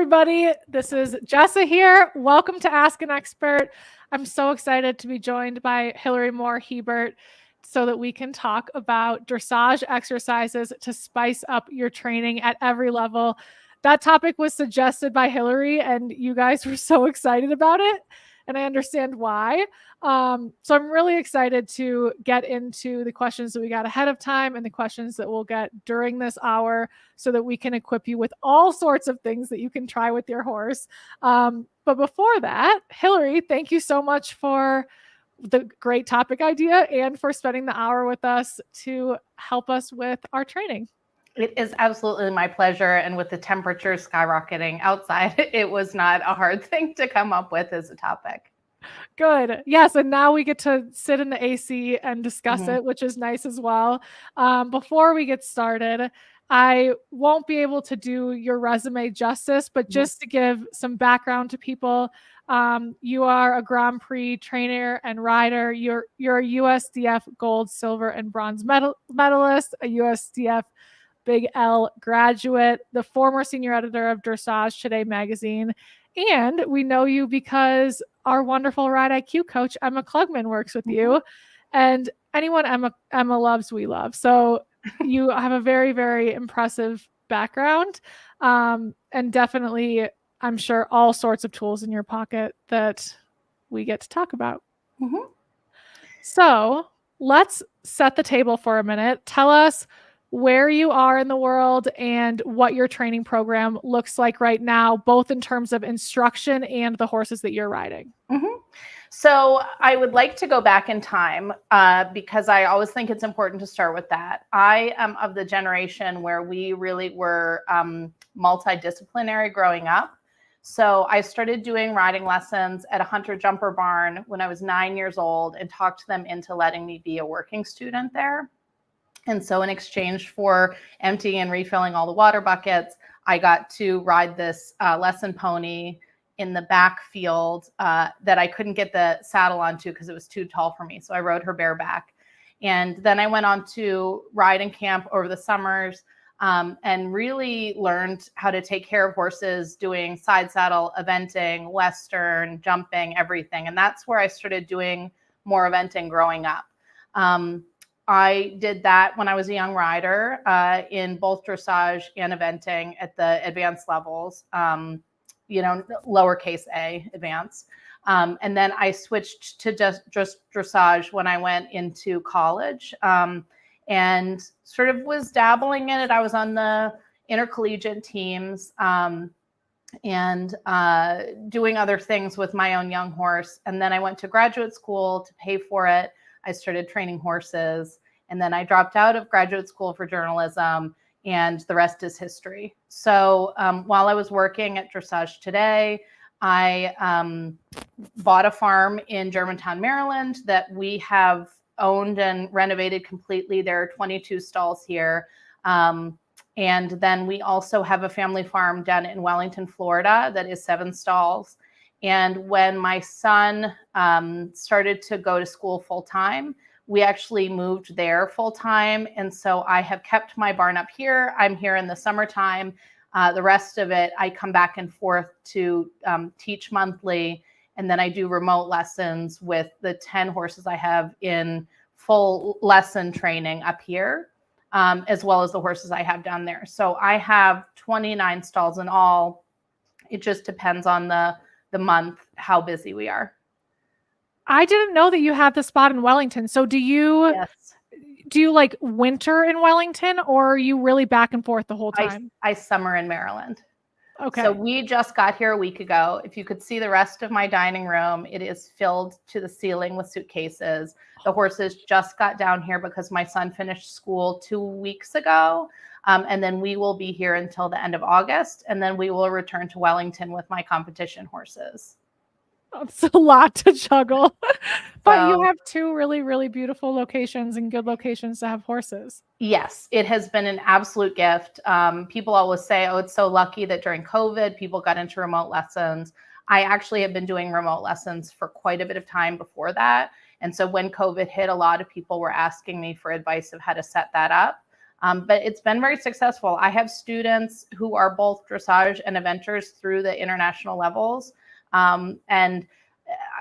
everybody. This is Jessa here. Welcome to Ask an Expert. I'm so excited to be joined by Hilary Moore Hebert so that we can talk about dressage exercises to spice up your training at every level. That topic was suggested by Hilary, and you guys were so excited about it, and I understand why. So I'm really excited to get into the questions that we got ahead of time and the questions that we'll get during this hour so that we can equip you with all sorts of things that you can try with your horse. But before that, Hilary, thank you so much for the great topic idea and for spending the hour with us to help us with our training. It is absolutely my pleasure. And with the temperatures skyrocketing outside, it was not a hard thing to come up with as a topic. Good. Yes. And now we get to sit in the AC and discuss it, which is nice as well. Before we get started, I won't be able to do your resume justice, but just to give some background to people, you are a Grand Prix trainer and rider. You're a USDF Gold, Silver, and Bronze medalist, a USDF Big L graduate, the former senior editor of Dressage Today magazine. And we know you because our wonderful Ride IQ coach, Emma Klugman, works with you. And anyone Emma loves, we love. So you have a very, very impressive background. And definitely, I'm sure, all sorts of tools in your pocket that we get to talk about. So let's set the table for a minute. Tell us where you are in the world and what your training program looks like right now, both in terms of instruction and the horses that you're riding. So I would like to go back in time because I always think it's important to start with that. I am of the generation where we really were multidisciplinary growing up. So I started doing riding lessons at a hunter jumper barn when I was 9 years old and talked them into letting me be a working student there. And so in exchange for emptying and refilling all the water buckets, I got to ride this lesson pony in the back field that I couldn't get the saddle onto because it was too tall for me. So I rode her bareback. And then I went on to ride in camp over the summers and really learned how to take care of horses, doing side saddle, eventing, Western, jumping, everything. And that's where I started doing more eventing growing up. I did that when I was a young rider in both dressage and eventing at the advanced levels, lowercase a advanced. And then I switched to just dressage when I went into college and sort of was dabbling in it. I was on the intercollegiate teams and doing other things with my own young horse. And then I went to graduate school to pay for it. I started training horses, and then I dropped out of graduate school for journalism, and the rest is history. So while I was working at Dressage Today, I bought a farm in Germantown, Maryland that we have owned and renovated completely. There are 22 stalls here. And then we also have a family farm down in Wellington, Florida, that is 7 stalls. And when my son started to go to school full time, we actually moved there full time. And so I have kept my barn up here. I'm here in the summertime. The rest of it, I come back and forth to teach monthly. And then I do remote lessons with the 10 horses I have in full lesson training up here, as well as the horses I have down there. So I have 29 stalls in all. It just depends on the month, how busy we are. I didn't know that you had the spot in Wellington. So do you like winter in Wellington, or are you really back and forth the whole time? I summer in Maryland. Okay. So we just got here a week ago. If you could see the rest of my dining room, it is filled to the ceiling with suitcases. The horses just got down here because my son finished school 2 weeks ago. And then we will be here until the end of August. And then we will return to Wellington with my competition horses. It's a lot to juggle. But you have 2 really, really beautiful locations and good locations to have horses. Yes, it has been an absolute gift. People always say, oh, it's so lucky that during COVID, people got into remote lessons. I actually have been doing remote lessons for quite a bit of time before that. And so when COVID hit, a lot of people were asking me for advice of how to set that up. But it's been very successful. I have students who are both dressage and eventers through the international levels. And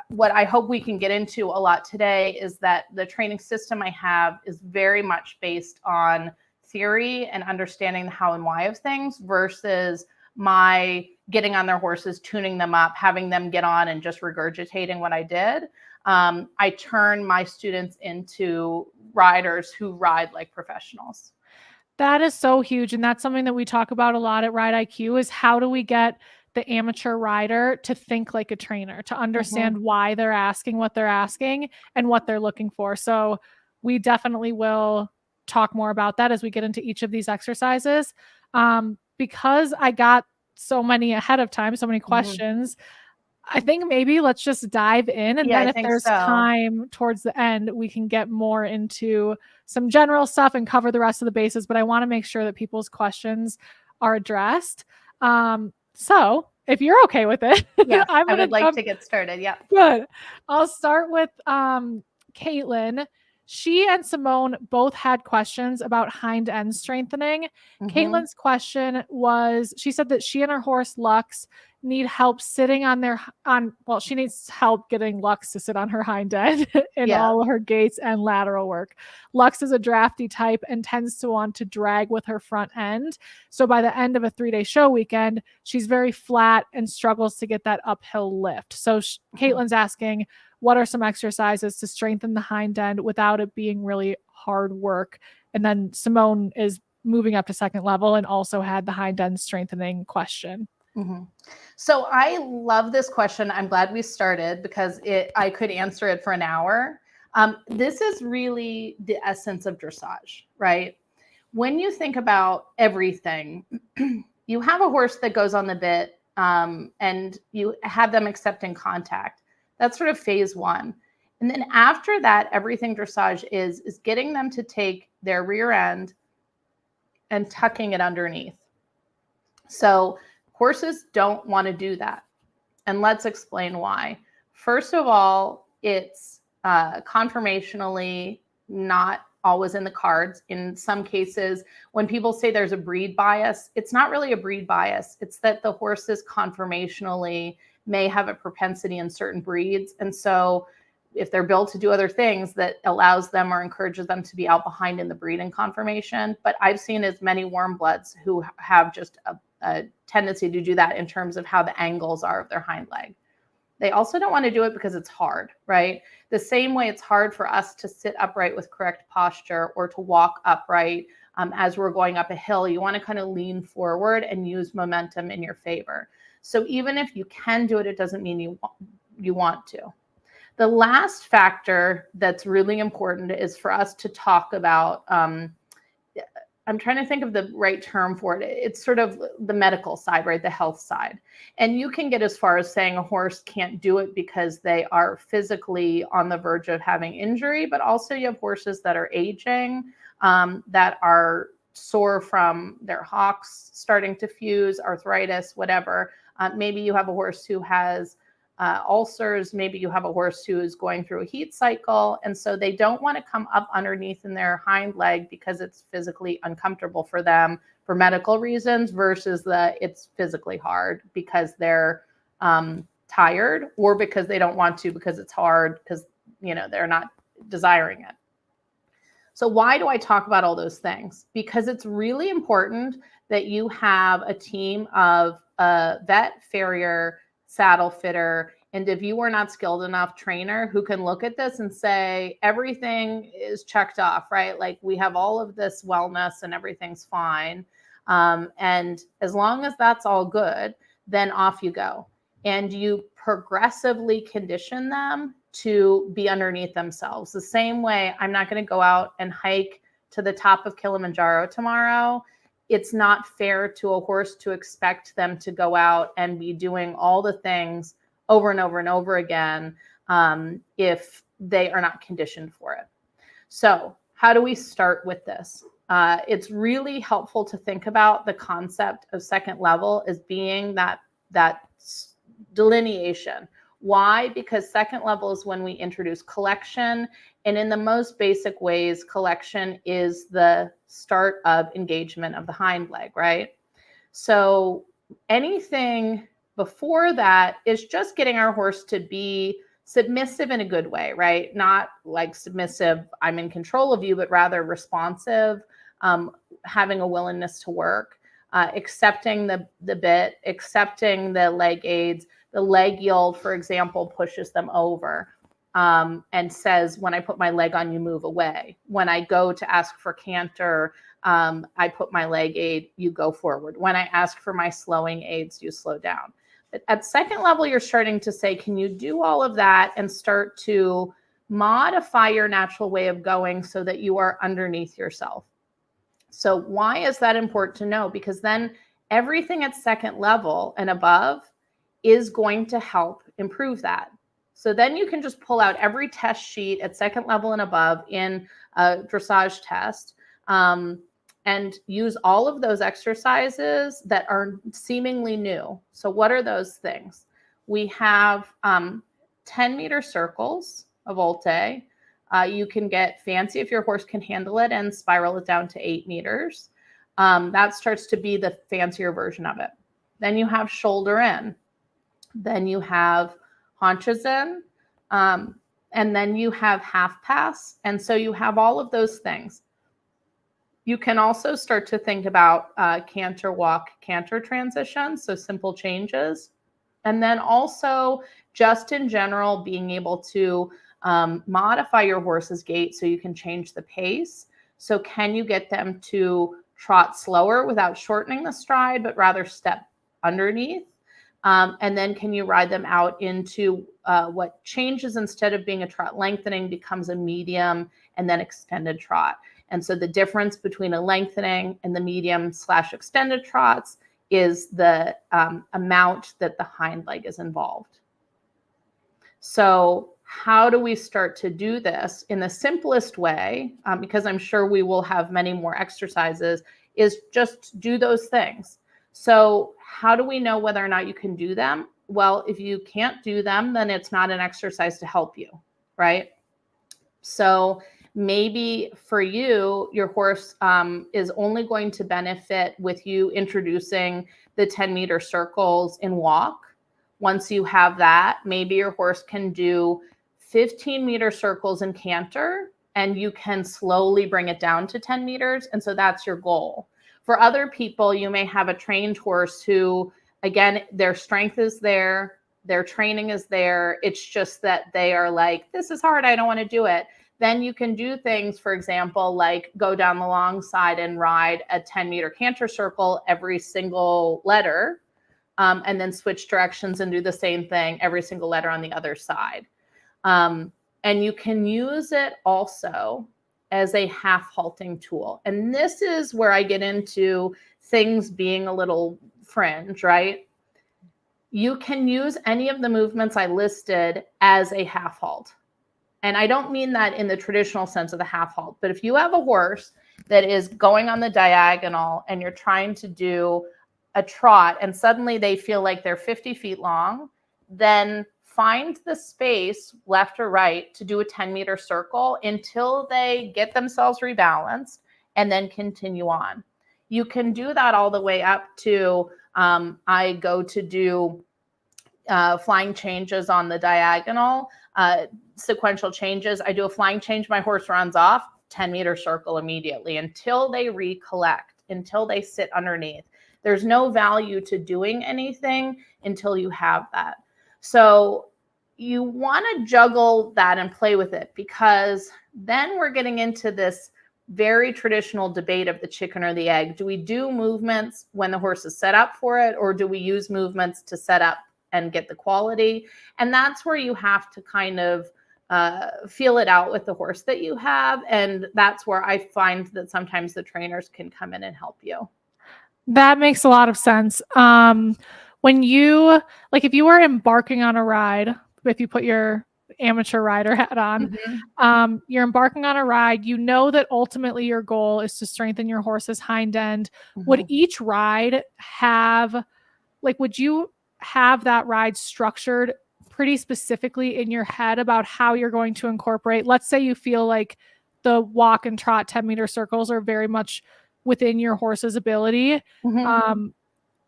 what I hope we can get into a lot today is that the training system I have is very much based on theory and understanding the how and why of things versus my getting on their horses, tuning them up, having them get on and just regurgitating what I did. I turn my students into riders who ride like professionals. That is so huge. And that's something that we talk about a lot at Ride IQ is how do we get the amateur rider to think like a trainer, to understand why they're asking what they're asking and what they're looking for. So we definitely will talk more about that as we get into each of these exercises. Because I got so many ahead of time, so many questions, I think maybe let's just dive in. And then if there's time towards the end, we can get more into some general stuff and cover the rest of the bases. But I want to make sure that people's questions are addressed. So if you're okay with it, yes, I would like to get started. Yeah. Good. I'll start with Caitlin. She and Simone both had questions about hind end strengthening. Caitlin's question was, she said that she and her horse Lux need help sitting she needs help getting Lux to sit on her hind end in all of her gaits and lateral work. Lux is a drafty type and tends to want to drag with her front end. So by the end of a 3-day show weekend, she's very flat and struggles to get that uphill lift. So Caitlin's asking, what are some exercises to strengthen the hind end without it being really hard work? And then Simone is moving up to second level and also had the hind end strengthening question. So I love this question. I'm glad we started because I could answer it for an hour. This is really the essence of dressage, right? When you think about everything, you have a horse that goes on the bit and you have them accepting contact. That's sort of phase one. And then after that, everything dressage is getting them to take their rear end and tucking it underneath. So horses don't want to do that. And let's explain why. First of all, it's conformationally not always in the cards. In some cases, when people say there's a breed bias, it's not really a breed bias. It's that the horses conformationally may have a propensity in certain breeds. And so if they're built to do other things, that allows them or encourages them to be out behind in the breeding conformation. But I've seen as many warm bloods who have just a tendency to do that in terms of how the angles are of their hind leg. They also don't want to do it because it's hard, right? The same way it's hard for us to sit upright with correct posture or to walk upright as we're going up a hill. You want to kind of lean forward and use momentum in your favor. So even if you can do it, it doesn't mean you want to. The last factor that's really important is for us to talk about, I'm trying to think of the right term for it. It's sort of the medical side, right? The health side. And you can get as far as saying a horse can't do it because they are physically on the verge of having injury, but also you have horses that are aging, that are sore from their hocks starting to fuse, arthritis, whatever. Maybe you have a horse who has ulcers. Maybe you have a horse who is going through a heat cycle. And so they don't want to come up underneath in their hind leg because it's physically uncomfortable for them for medical reasons versus it's physically hard because they're tired or because they don't want to because it's hard because, they're not desiring it. So why do I talk about all those things? Because it's really important that you have a team of a vet, farrier, saddle fitter, and if you are not skilled enough, trainer who can look at this and say, everything is checked off, right? Like we have all of this wellness and everything's fine. And as long as that's all good, then off you go. And you progressively condition them to be underneath themselves. The same way I'm not going to go out and hike to the top of Kilimanjaro tomorrow. It's not fair to a horse to expect them to go out and be doing all the things over and over and over again if they are not conditioned for it. So how do we start with this? It's really helpful to think about the concept of second level as being that delineation. Why? Because second level is when we introduce collection And in the most basic ways, collection is the start of engagement of the hind leg, right? So anything before that is just getting our horse to be submissive in a good way, right? Not like submissive, I'm in control of you, but rather responsive, having a willingness to work, accepting the bit, accepting the leg aids. The leg yield, for example, pushes them over and says, when I put my leg on, you move away. When I go to ask for canter, I put my leg aid, you go forward. When I ask for my slowing aids, you slow down. But at second level, you're starting to say, can you do all of that and start to modify your natural way of going so that you are underneath yourself? So why is that important to know? Because then everything at second level and above is going to help improve that. So then you can just pull out every test sheet at second level and above in a dressage test and use all of those exercises that are seemingly new. So what are those things? We have 10-meter circles of volte. You can get fancy if your horse can handle it and spiral it down to 8 meters. That starts to be the fancier version of it. Then you have shoulder in. Then you have haunches in. And then you have half pass. And so you have all of those things. You can also start to think about canter walk, canter transitions, so simple changes. And then also just in general, being able to modify your horse's gait so you can change the pace. So can you get them to trot slower without shortening the stride, but rather step underneath? And then can you ride them out into what changes instead of being a trot lengthening becomes a medium and then extended trot. And so the difference between a lengthening and the medium/extended trots is the amount that the hind leg is involved. So how do we start to do this in the simplest way? Because I'm sure we will have many more exercises, is just do those things. So how do we know whether or not you can do them? Well, if you can't do them, then it's not an exercise to help you, right? So maybe for you, your horse is only going to benefit with you introducing the 10-meter circles in walk. Once you have that, maybe your horse can do 15-meter circles in canter, and you can slowly bring it down to 10 meters. And so that's your goal. For other people, you may have a trained horse who, again, their strength is there, their training is there. It's just that they are like, this is hard, I don't want to do it. Then you can do things, for example, like go down the long side and ride a 10-meter canter circle every single letter, and then switch directions and do the same thing every single letter on the other side. And you can use it also as a half halting tool. And this is where I get into things being a little fringe, right? You can use any of the movements I listed as a half halt. And I don't mean that in the traditional sense of the half halt, but if you have a horse that is going on the diagonal and you're trying to do a trot and suddenly they feel like they're 50 feet long, then find the space left or right to do a 10-meter circle until they get themselves rebalanced and then continue on. You can do that all the way up to, I go to do flying changes on the diagonal, sequential changes. I do a flying change, my horse runs off, 10-meter circle immediately until they recollect, until they sit underneath. There's no value to doing anything until you have that. So you want to juggle that and play with it, because then we're getting into this very traditional debate of the chicken or the egg. Do we do movements when the horse is set up for it, or do we use movements to set up and get the quality? And that's where you have to kind of feel it out with the horse that you have. And that's where I find that sometimes the trainers can come in and help you. That makes a lot of sense. When you, like, if you are embarking on a ride, if you put your amateur rider hat on, you're embarking on a ride, you know that ultimately your goal is to strengthen your horse's hind end. Would each ride have, like, would you have that ride structured pretty specifically in your head about how you're going to incorporate, let's say you feel like the walk and trot 10-meter circles are very much within your horse's ability.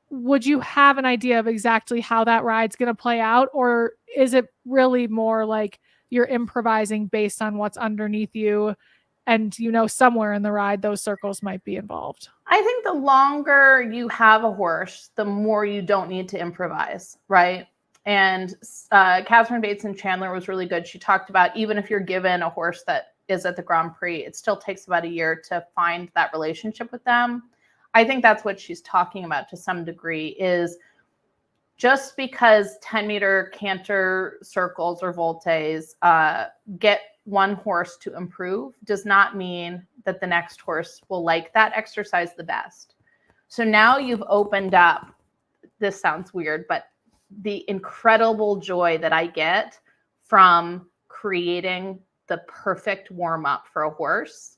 Would you have an idea of exactly how that ride's going to play out? Or is it really more like you're improvising based on what's underneath you, and somewhere in the ride those circles might be involved? I think the longer you have a horse, the more you don't need to improvise, right? And Catherine Bates and Chandler was really good. She talked about, even if you're given a horse that is at the Grand Prix, it still takes about a year to find that relationship with them. I think that's what she's talking about to some degree, is just because 10-meter canter circles or voltes get one horse to improve does not mean that the next horse will like that exercise the best. So now you've opened up, this sounds weird, but the incredible joy that I get from creating the perfect warm-up for a horse.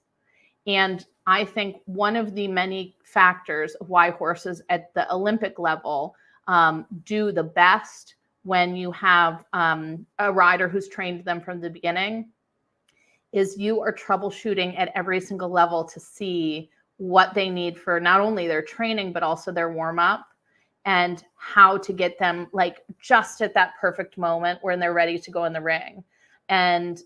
And I think one of the many factors of why horses at the Olympic level do the best when you have a rider who's trained them from the beginning is you are troubleshooting at every single level to see what they need for not only their training, but also their warm-up, and how to get them like just at that perfect moment when they're ready to go in the ring. And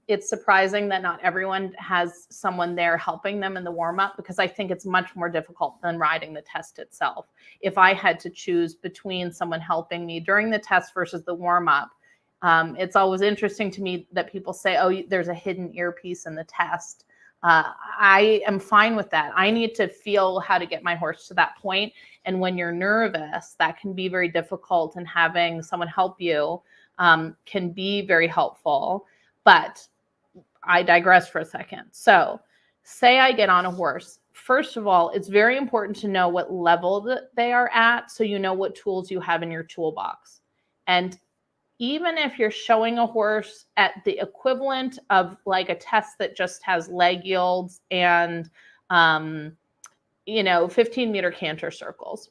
it's surprising that not everyone has someone there helping them in the warm-up, because I think it's much more difficult than riding the test itself. If I had to choose between someone helping me during the test versus the warm-up, it's always interesting to me that people say, oh, there's a hidden earpiece in the test. I am fine with that. I need to feel how to get my horse to that point. And when you're nervous, that can be very difficult, and having someone help you can be very helpful. But I digress for a second. So say I get on a horse. First of all, it's very important to know what level that they are at, so you know what tools you have in your toolbox. And even if you're showing a horse at the equivalent of like a test that just has leg yields and 15-meter canter circles,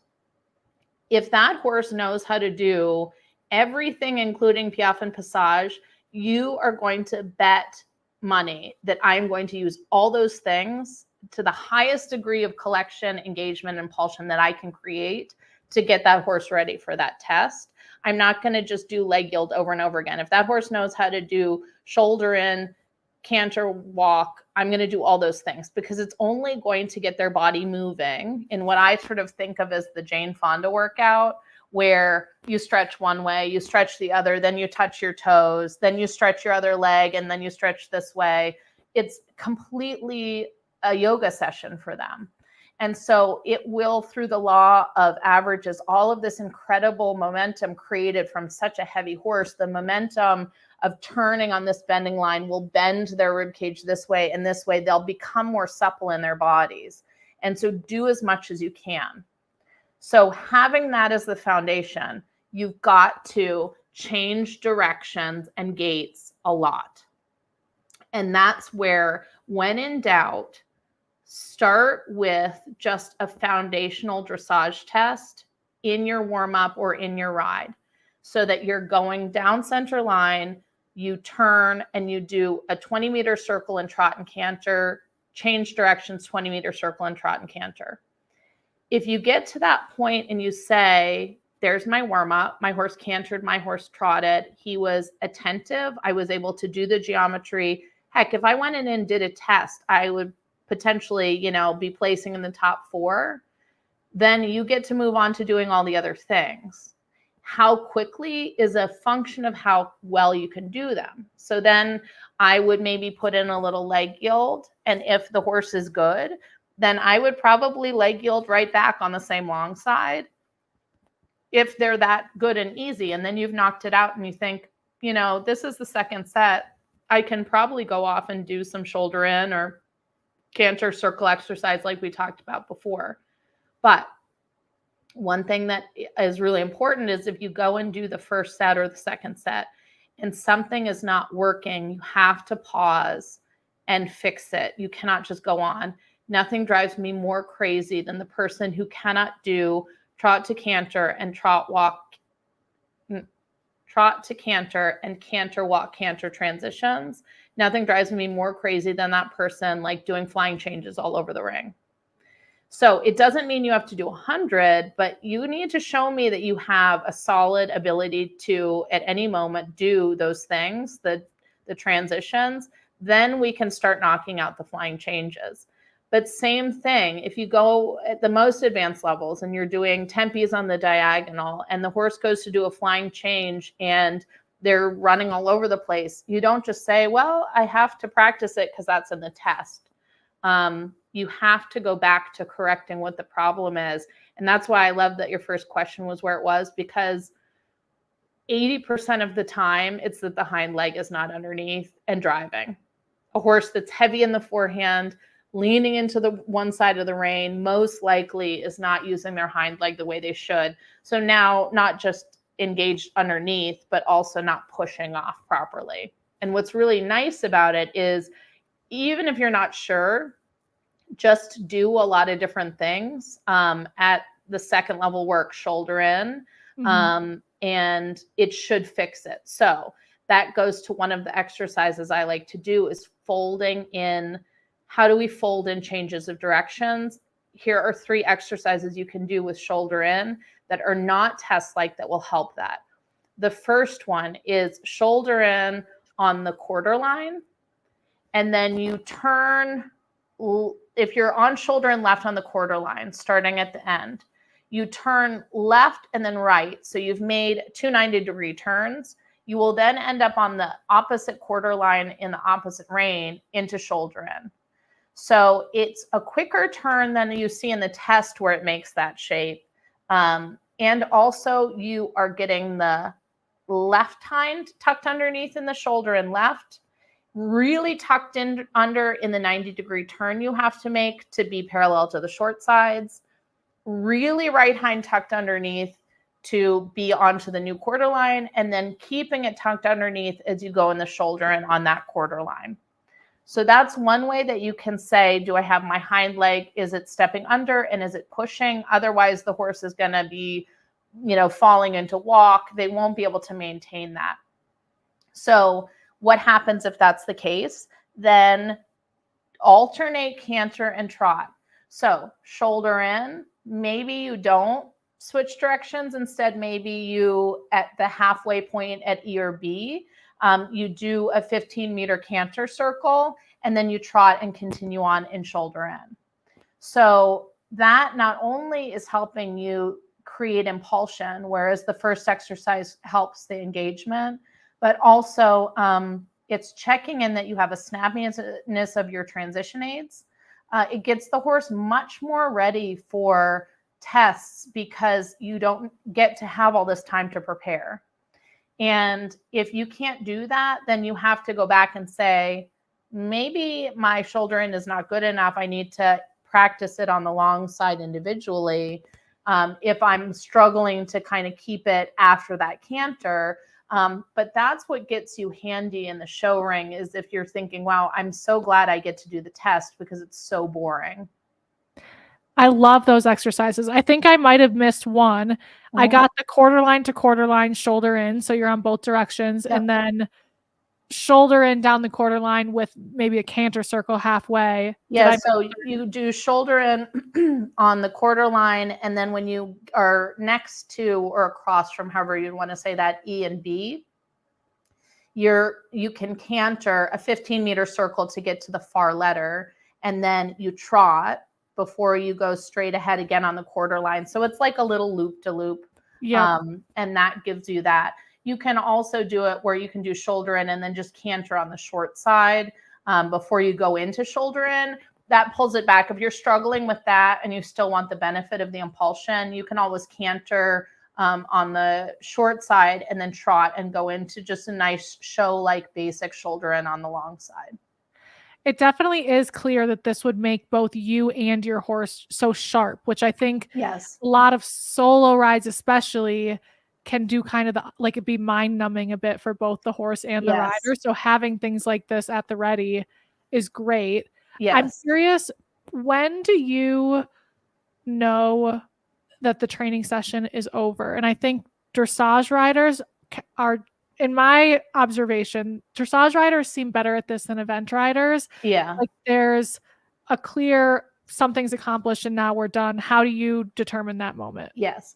if that horse knows how to do everything, including piaffe and passage, you are going to bet money that I'm going to use all those things to the highest degree of collection, engagement, and impulsion that I can create to get that horse ready for that test. I'm not going to just do leg yield over and over again. If that horse knows how to do shoulder in, canter, walk, I'm going to do all those things, because it's only going to get their body moving in what I sort of think of as the Jane Fonda workout, where you stretch one way, you stretch the other, then you touch your toes, then you stretch your other leg, and then you stretch this way. It's completely a yoga session for them. And so it will, through the law of averages, all of this incredible momentum created from such a heavy horse, the momentum of turning on this bending line will bend their rib cage this way and this way. They'll become more supple in their bodies. And so do as much as you can. So having that as the foundation, you've got to change directions and gaits a lot. And that's where, when in doubt, start with just a foundational dressage test in your warm-up or in your ride, so that you're going down center line, you turn and you do a 20-meter circle and trot and canter, change directions, 20-meter circle and trot and canter. If you get to that point and you say, there's my warm-up, my horse cantered, my horse trotted, he was attentive, I was able to do the geometry. Heck, if I went in and did a test, I would potentially, be placing in the top 4. Then you get to move on to doing all the other things. How quickly is a function of how well you can do them. So then I would maybe put in a little leg yield. And if the horse is good, then I would probably leg yield right back on the same long side, if they're that good and easy. And then you've knocked it out and you think, this is the second set. I can probably go off and do some shoulder in or canter circle exercise like we talked about before. But one thing that is really important is, if you go and do the first set or the second set and something is not working, you have to pause and fix it. You cannot just go on. Nothing drives me more crazy than the person who cannot do trot to canter and trot walk trot to canter, and canter, walk, canter transitions. Nothing drives me more crazy than that person like doing flying changes all over the ring. So it doesn't mean you have to do 100, but you need to show me that you have a solid ability to, at any moment, do those things, the transitions. Then we can start knocking out the flying changes. But same thing, if you go at the most advanced levels and you're doing tempies on the diagonal and the horse goes to do a flying change and they're running all over the place, you don't just say, well, I have to practice it because that's in the test. You have to go back to correcting what the problem is. And that's why I love that your first question was where it was, because 80% of the time it's that the hind leg is not underneath and driving. A horse that's heavy in the forehand, leaning into the one side of the rein, most likely is not using their hind leg the way they should. So now not just engaged underneath, but also not pushing off properly. And what's really nice about it is, even if you're not sure, just do a lot of different things at the second level work, shoulder in, and it should fix it. So that goes to one of the exercises I like to do is folding in. How do we fold in changes of directions? Here are 3 exercises you can do with shoulder in that are not test-like that will help that. The first one is shoulder in on the quarter line, and then you turn. If you're on shoulder and left on the quarter line, starting at the end, you turn left and then right. So you've made 2 90-degree turns. You will then end up on the opposite quarter line in the opposite rein into shoulder in. So it's a quicker turn than you see in the test where it makes that shape. And also you are getting the left hind tucked underneath in the shoulder and left, really tucked in under in the 90-degree turn you have to make to be parallel to the short sides, really right hind tucked underneath to be onto the new quarter line, and then keeping it tucked underneath as you go in the shoulder and on that quarter line. So that's one way that you can say, do I have my hind leg? Is it stepping under and is it pushing? Otherwise, the horse is going to be, falling into walk. They won't be able to maintain that. So what happens if that's the case? Then alternate canter and trot. So shoulder in, maybe you don't switch directions. Instead, maybe you, at the halfway point at E or B, you do a 15-meter canter circle, and then you trot and continue on in shoulder in. So that not only is helping you create impulsion, whereas the first exercise helps the engagement, but also it's checking in that you have a snappiness of your transition aids. It gets the horse much more ready for tests because you don't get to have all this time to prepare. And if you can't do that, then you have to go back and say, maybe my shoulder in is not good enough. I need to practice it on the long side individually. If I'm struggling to kind of keep it after that canter. But that's what gets you handy in the show ring, is if you're thinking, wow, I'm so glad I get to do the test because it's so boring. I love those exercises. I think I might have missed one. I got the quarter line to quarter line, shoulder in. So you're on both directions. Yep. And then shoulder in down the quarter line with maybe a canter circle halfway. Yeah, so you do shoulder in on the quarter line. And then when you are next to or across from, however you want to say that, E and B, you can canter a 15-meter circle to get to the far letter. And then you trot before you go straight ahead again on the quarter line. So it's like a little loop-to-loop. Yeah. And that gives you that. You can also do it where you can do shoulder in and then just canter on the short side before you go into shoulder in. That pulls it back. If you're struggling with that and you still want the benefit of the impulsion, you can always canter on the short side and then trot and go into just a nice show like basic shoulder in on the long side. It definitely is clear that this would make both you and your horse so sharp, which I think a lot of solo rides especially can do kind of like it be mind numbing a bit for both the horse and the rider. So having things like this at the ready is great. Yes. I'm curious, when do you know that the training session is over? And I think dressage riders are, in my observation, dressage riders seem better at this than event riders. Yeah. Like there's a clear something's accomplished and now we're done. How do you determine that moment? Yes.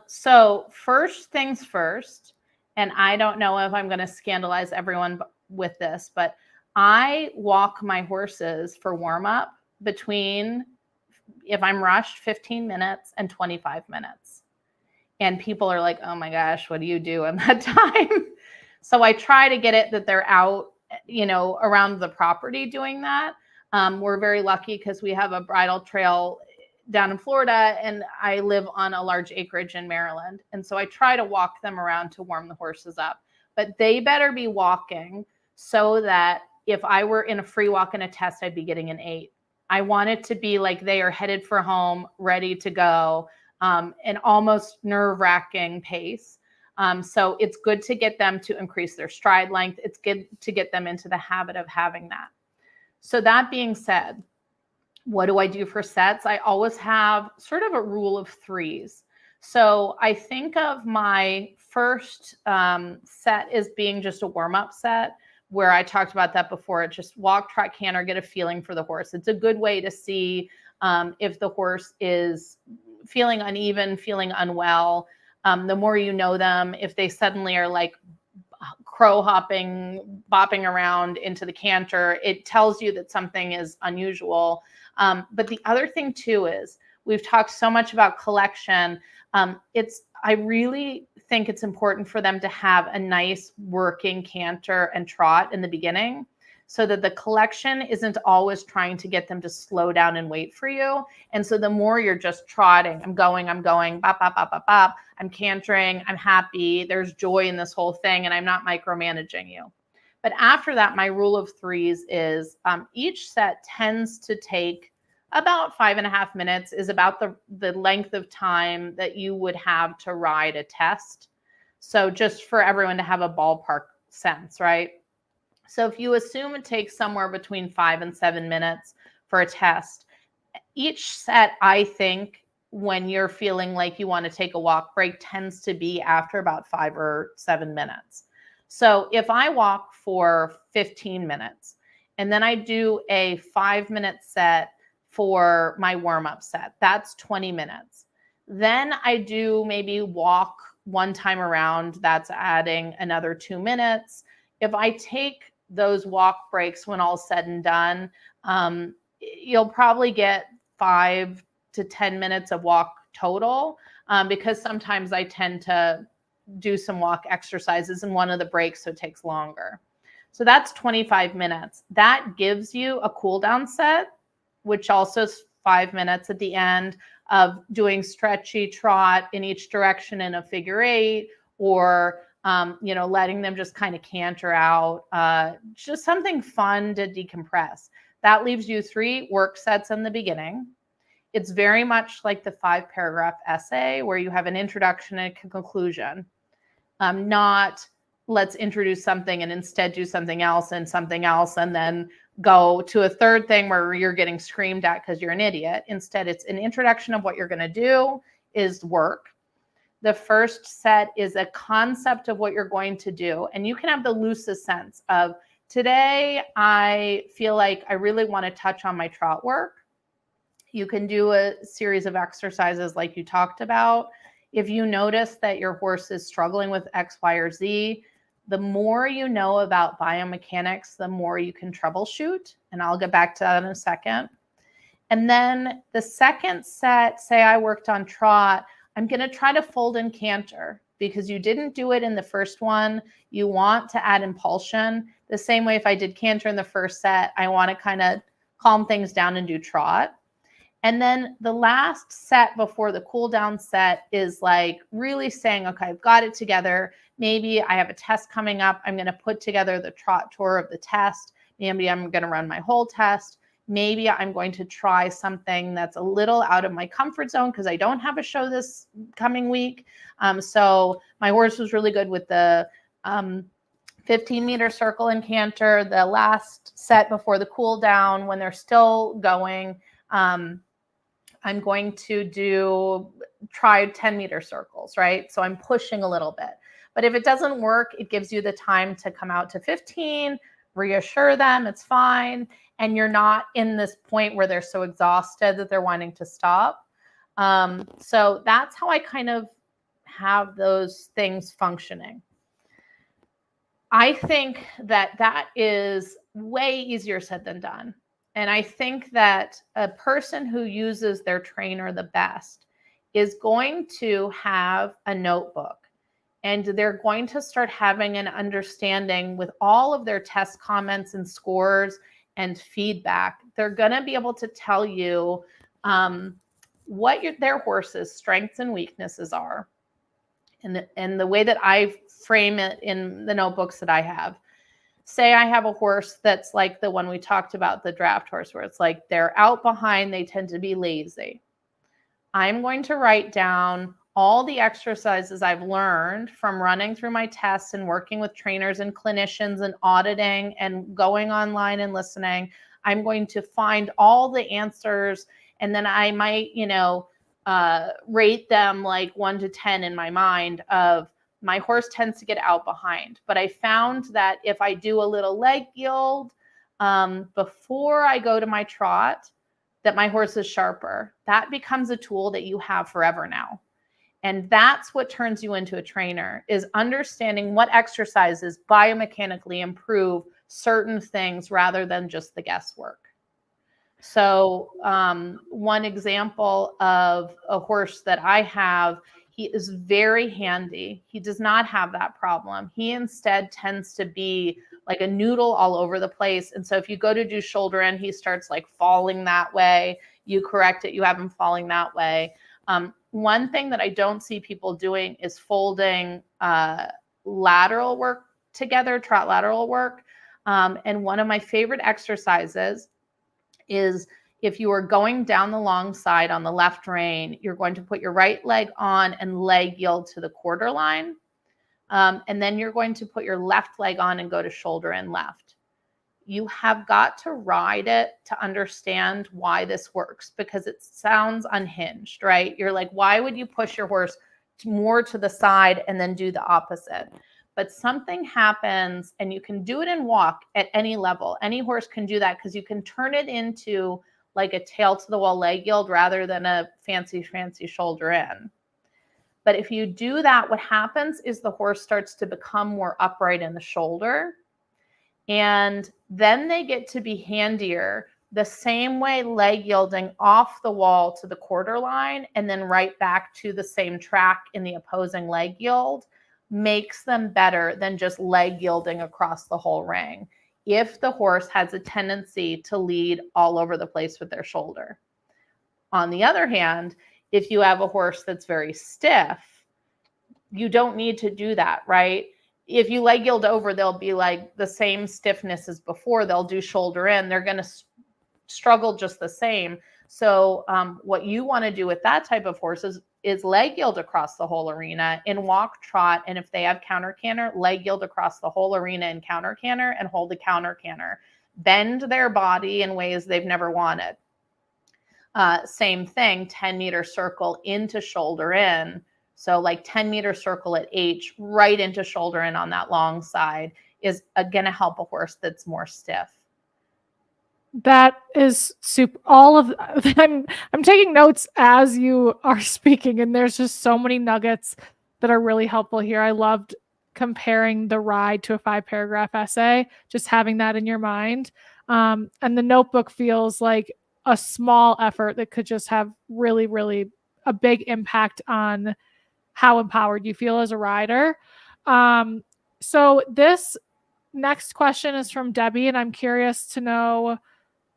So first things first, and I don't know if I'm going to scandalize everyone with this, but I walk my horses for warm up between, if I'm rushed, 15 minutes and 25 minutes. And people are like, oh my gosh, what do you do in that time? So I try to get it that they're out, around the property doing that. We're very lucky because we have a bridle trail down in Florida and I live on a large acreage in Maryland. And so I try to walk them around to warm the horses up, but they better be walking so that if I were in a free walk in a test, I'd be getting an 8. I want it to be like they are headed for home, ready to go, an almost nerve-wracking pace. So it's good to get them to increase their stride length. It's good to get them into the habit of having that. So that being said, what do I do for sets? I always have sort of a rule of 3s. So I think of my first set as being just a warm-up set, where I talked about that before. It's just walk, trot, canter, get a feeling for the horse. It's a good way to see if the horse is feeling uneven, feeling unwell. The more you know them, if they suddenly are like crow hopping, bopping around into the canter, it tells you that something is unusual. But the other thing too is we've talked so much about collection. I really think it's important for them to have a nice working canter and trot in the beginning so that the collection isn't always trying to get them to slow down and wait for you. And so the more you're just trotting, I'm going, bop, bop, bop, bop, bop, I'm cantering, I'm happy, there's joy in this whole thing, and I'm not micromanaging you. But after that, my rule of 3s is each set tends to take about 5.5 minutes, is about the length of time that you would have to ride a test. So just for everyone to have a ballpark sense, right? So if you assume it takes somewhere between 5 and 7 minutes for a test, each set, I think, when you're feeling like you want to take a walk break, tends to be after about 5 or 7 minutes. So if I walk for 15 minutes and then I do a 5-minute set for my warm-up set, that's 20 minutes. Then I do maybe walk one time around, that's adding another 2 minutes. If I take those walk breaks when all's said and done, you'll probably get 5 to 10 minutes of walk total, because sometimes I tend to do some walk exercises in one of the breaks, so it takes longer. So that's 25 minutes. That gives you a cool down set, which also is 5 minutes at the end of doing stretchy trot in each direction in a figure 8, or letting them just kind of canter out, just something fun to decompress. That leaves you 3 work sets in the beginning. It's very much like the 5-paragraph essay where you have an introduction and a conclusion, not let's introduce something and instead do something else and then go to a third thing where you're getting screamed at because you're an idiot. Instead, it's an introduction of what you're going to do is work. The first set is a concept of what you're going to do. And you can have the loosest sense of, today, I feel like I really want to touch on my trot work. You can do a series of exercises like you talked about. If you notice that your horse is struggling with X, Y, or Z, the more you know about biomechanics, the more you can troubleshoot. And I'll get back to that in a second. And then the second set, say I worked on trot, I'm going to try to fold in canter because you didn't do it in the first one. You want to add impulsion. The same way if I did canter in the first set, I want to kind of calm things down and do trot. And then the last set before the cool down set is like really saying, okay, I've got it together. Maybe I have a test coming up. I'm going to put together the trot tour of the test. Maybe I'm going to run my whole test. Maybe I'm going to try something that's a little out of my comfort zone because I don't have a show this coming week. So my horse was really good with the 15-meter circle and canter. The last set before the cool down, when they're still going, I'm going to try 10-meter circles, right? So I'm pushing a little bit. But if it doesn't work, it gives you the time to come out to 15, reassure them it's fine, and you're not in this point where they're so exhausted that they're wanting to stop. So that's how I kind of have those things functioning. I think that that is way easier said than done. And I think that a person who uses their trainer the best is going to have a notebook, and they're going to start having an understanding with all of their test comments and scores and feedback. They're going to be able to tell you what their horse's strengths and weaknesses are. And the way that I frame it in the notebooks that I have, say I have a horse that's like the one we talked about, the draft horse, where it's like they're out behind, they tend to be lazy. I'm going to write down all the exercises I've learned from running through my tests and working with trainers and clinicians and auditing and going online and listening. I'm going to find all the answers, and then I might, rate them like 1 to 10 in my mind of my horse tends to get out behind. But I found that if I do a little leg yield before I go to my trot, that my horse is sharper. That becomes a tool that you have forever now. And that's what turns you into a trainer, is understanding what exercises biomechanically improve certain things rather than just the guesswork. So one example of a horse that I have, he is very handy. He does not have that problem. He instead tends to be like a noodle all over the place. And so if you go to do shoulder in, he starts like falling that way. You correct it, you have him falling that way. One thing that I don't see people doing is folding lateral work together, trot lateral work. And one of my favorite exercises is if you are going down the long side on the left rein, you're going to put your right leg on and leg yield to the quarter line. And then you're going to put your left leg on and go to shoulder in left. You have got to ride it to understand why this works, because it sounds unhinged, right? You're like, why would you push your horse more to the side and then do the opposite? But something happens, and you can do it in walk at any level. Any horse can do that because you can turn it into like a tail to the wall leg yield rather than a fancy shoulder in. But if you do that, what happens is the horse starts to become more upright in the shoulder. And then they get to be handier the same way leg yielding off the wall to the quarter line and then right back to the same track in the opposing leg yield makes them better than just leg yielding across the whole ring if the horse has a tendency to lead all over the place with their shoulder. On the other hand, if you have a horse that's very stiff, you don't need to do that, right? If you leg yield over, they'll be like the same stiffness as before. They'll do shoulder in. They're going to struggle just the same. So what you want to do with that type of horse is leg yield across the whole arena in walk, trot, and if they have counter canter, leg yield across the whole arena in counter canter and hold the counter canter. Bend their body in ways they've never wanted. Same thing, 10-meter circle into shoulder in. So like 10-meter circle at H, right into shoulder in on that long side is going to help a horse that's more stiff. That is super. All of I'm taking notes as you are speaking, and there's just so many nuggets that are really helpful here. I loved comparing the ride to a 5-paragraph essay, just having that in your mind. And the notebook feels like a small effort that could just have really, really a big impact on how empowered you feel as a rider. So this next question is from Debbie, and I'm curious to know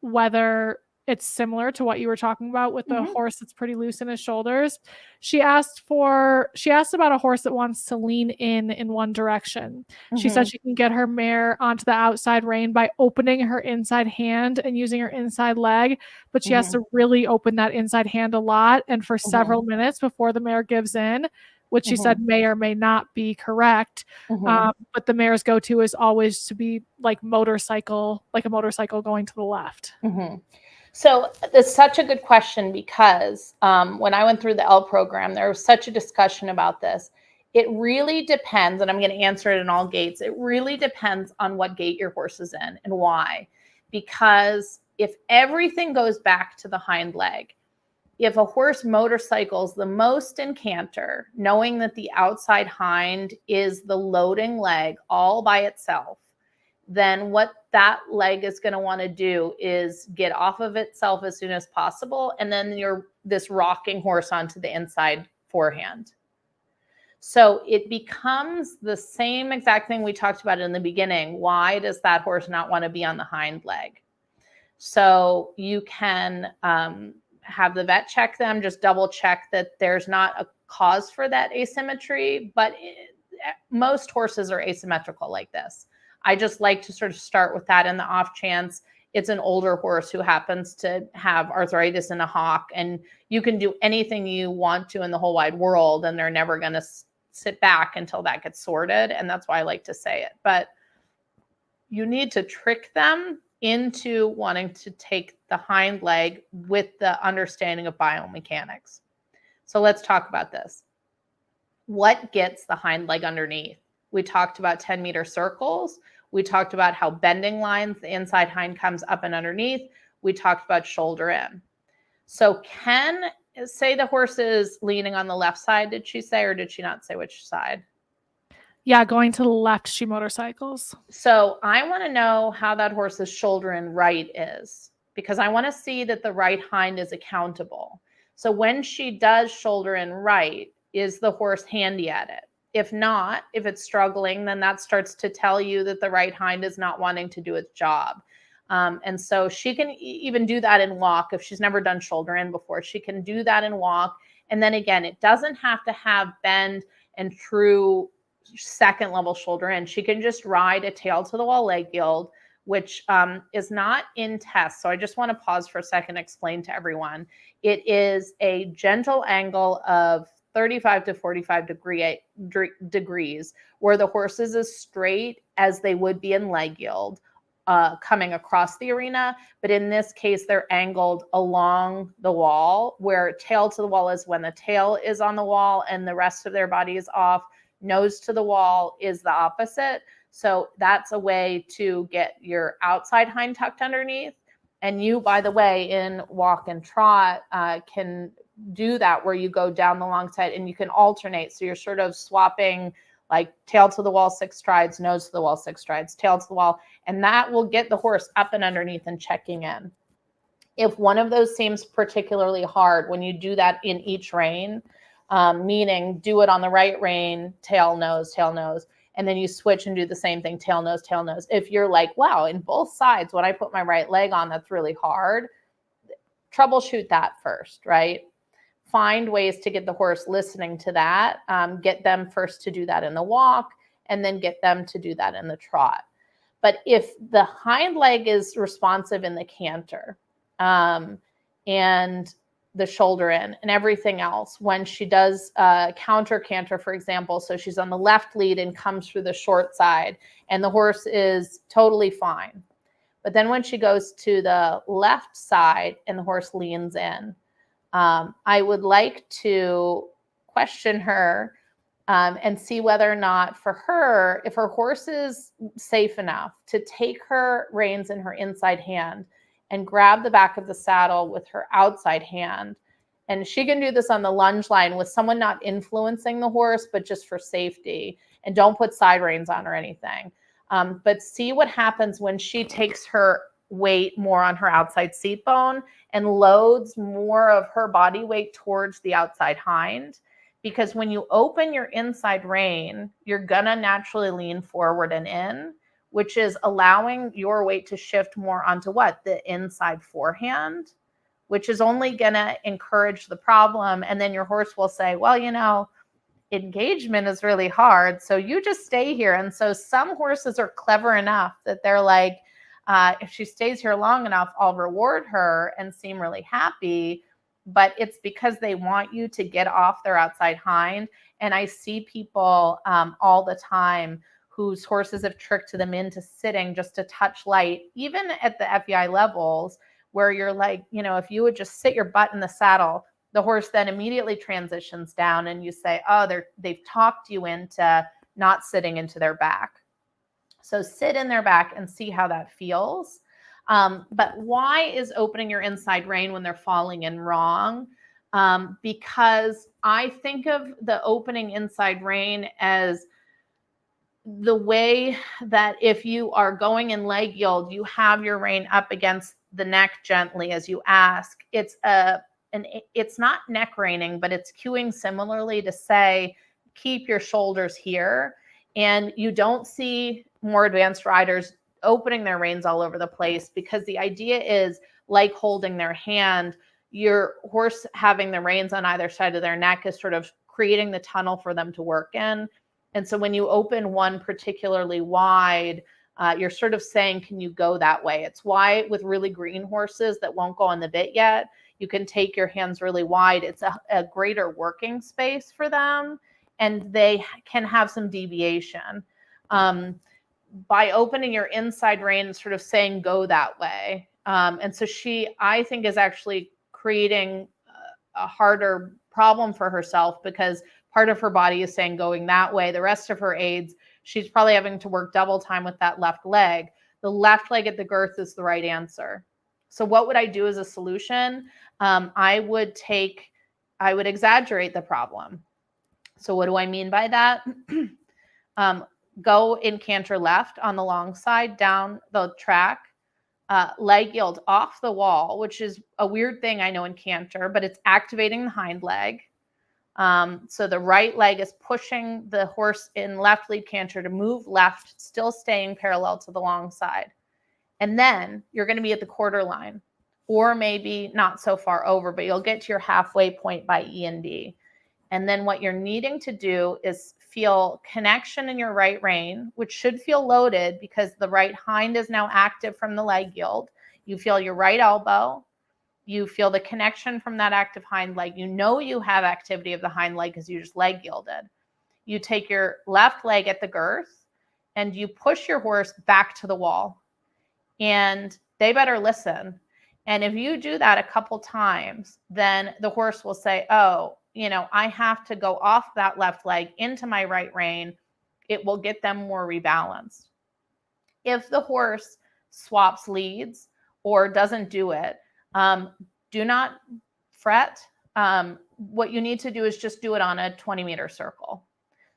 whether it's similar to what you were talking about with the horse that's pretty loose in his shoulders. She asked about a horse that wants to lean in one direction. She said she can get her mare onto the outside rein by opening her inside hand and using her inside leg, but she has to really open that inside hand a lot and for several minutes before the mare gives in, which she said may or may not be correct. But the mare's go-to is always to be like a motorcycle going to the left. So it's such a good question because when I went through the L program, there was such a discussion about this. It really depends, and I'm going to answer it in all gaits. It really depends on what gait your horse is in and why. Because if everything goes back to the hind leg, if a horse motorcycles the most in canter, knowing that the outside hind is the loading leg all by itself, then what that leg is going to want to do is get off of itself as soon as possible. And then you're this rocking horse onto the inside forehand. So it becomes the same exact thing we talked about in the beginning. Why does that horse not want to be on the hind leg? So you can have the vet check them, just double check that there's not a cause for that asymmetry, but most horses are asymmetrical like this. I just like to sort of start with that in the off chance it's an older horse who happens to have arthritis in a hock, and you can do anything you want to in the whole wide world, and they're never going to sit back until that gets sorted. And that's why I like to say it. But you need to trick them into wanting to take the hind leg with the understanding of biomechanics. So let's talk about this. What gets the hind leg underneath? We talked about 10-meter circles. We talked about how bending lines, the inside hind comes up and underneath. We talked about shoulder in. So say the horse is leaning on the left side, did she say, or did she not say which side? Yeah, going to the left, she motorcycles. So I want to know how that horse's shoulder in right is, because I want to see that the right hind is accountable. So when she does shoulder in right, is the horse handy at it? If not, if it's struggling, then that starts to tell you that the right hind is not wanting to do its job. And so she can even do that in walk. If she's never done shoulder in before, she can do that in walk. And then again, it doesn't have to have bend and true second level shoulder in. She can just ride a tail to the wall leg yield, which is not in test. So I just want to pause for a second, explain to everyone. It is a gentle angle of 35 to 45 degrees where the horse is as straight as they would be in leg yield coming across the arena. But in this case, they're angled along the wall, where tail to the wall is when the tail is on the wall and the rest of their body is off. Nose to the wall is the opposite. So that's a way to get your outside hind tucked underneath. And you, by the way, in walk and trot can do that, where you go down the long side and you can alternate. So you're sort of swapping like tail to the wall 6 strides, nose to the wall 6 strides, tail to the wall. And that will get the horse up and underneath and checking in. If one of those seems particularly hard, when you do that in each rein, meaning do it on the right rein, tail, nose, and then you switch and do the same thing, tail, nose. If you're like, wow, in both sides, when I put my right leg on, that's really hard, troubleshoot that first, right? Find ways to get the horse listening to that, get them first to do that in the walk, and then get them to do that in the trot. But if the hind leg is responsive in the canter, and the shoulder in and everything else, when she does counter canter, for example, so she's on the left lead and comes through the short side and the horse is totally fine. But then when she goes to the left side and the horse leans in, I would like to question her and see whether or not for her, if her horse is safe enough to take her reins in her inside hand and grab the back of the saddle with her outside hand. And she can do this on the lunge line with someone not influencing the horse, but just for safety. And don't put side reins on or anything. But see what happens when she takes her weight more on her outside seat bone and loads more of her body weight towards the outside hind. Because when you open your inside rein, you're going to naturally lean forward and in, which is allowing your weight to shift more onto what? The inside forehand, which is only going to encourage the problem. And then your horse will say, well, you know, engagement is really hard, so you just stay here. And so some horses are clever enough that they're like, if she stays here long enough, I'll reward her and seem really happy. But it's because they want you to get off their outside hind. And I see people all the time whose horses have tricked them into sitting just a touch light, even at the FEI levels, where you're like, you know, if you would just sit your butt in the saddle, the horse then immediately transitions down, and you say, oh, they've talked you into not sitting into their back. So sit in their back and see how that feels. But why is opening your inside rein when they're falling in wrong? Because I think of the opening inside rein as the way that if you are going in leg yield, you have your rein up against the neck gently as you ask. It's not neck reining, but it's cueing similarly to say, keep your shoulders here. And you don't see more advanced riders opening their reins all over the place, because the idea is, like holding their hand, your horse having the reins on either side of their neck is sort of creating the tunnel for them to work in. And so when you open one particularly wide, you're sort of saying, can you go that way? It's why with really green horses that won't go on the bit yet, you can take your hands really wide. It's a greater working space for them, and they can have some deviation. By opening your inside rein and sort of saying, go that way. And so she, I think, is actually creating a harder problem for herself, because part of her body is saying going that way. The rest of her aids, she's probably having to work double time with that left leg. The left leg at the girth is the right answer. So what would I do as a solution? I would exaggerate the problem. So what do I mean by that? Go in canter left on the long side, down the track, leg yield off the wall, which is a weird thing I know in canter, but it's activating the hind leg. So the right leg is pushing the horse in left lead canter to move left, still staying parallel to the long side. And then you're going to be at the quarter line, or maybe not so far over, but you'll get to your halfway point by E and D. And then what you're needing to do is feel connection in your right rein, which should feel loaded because the right hind is now active from the leg yield. You feel your right elbow. You feel the connection from that active hind leg. You know you have activity of the hind leg because you just leg yielded. You take your left leg at the girth and you push your horse back to the wall. And they better listen. And if you do that a couple times, then the horse will say, oh, I have to go off that left leg into my right rein. It will get them more rebalanced. If the horse swaps leads or doesn't do it, do not fret. What you need to do is just do it on a 20-meter circle.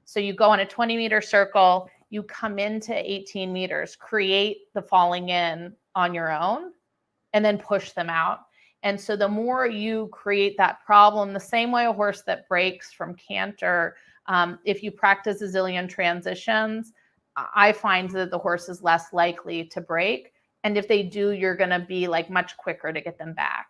So you go on a 20-meter circle, you come into 18 meters, create the falling in on your own, and then push them out. And so the more you create that problem, the same way a horse that breaks from canter, if you practice a zillion transitions, I find that the horse is less likely to break. And if they do, you're going to be like much quicker to get them back.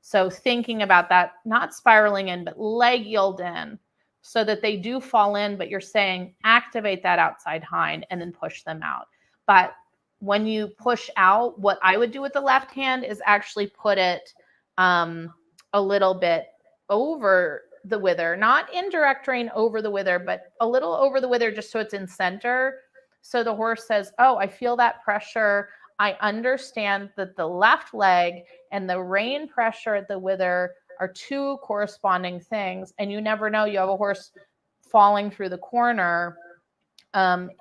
So thinking about that, not spiraling in, but leg yield in, so that they do fall in, but you're saying activate that outside hind and then push them out. But when you push out, what I would do with the left hand is actually put it a little bit over the wither, not in direct rein over the wither, but a little over the wither, just so it's in center. So the horse says, oh, I feel that pressure. I understand that the left leg and the rein pressure at the wither are two corresponding things. And you never know, you have a horse falling through the corner.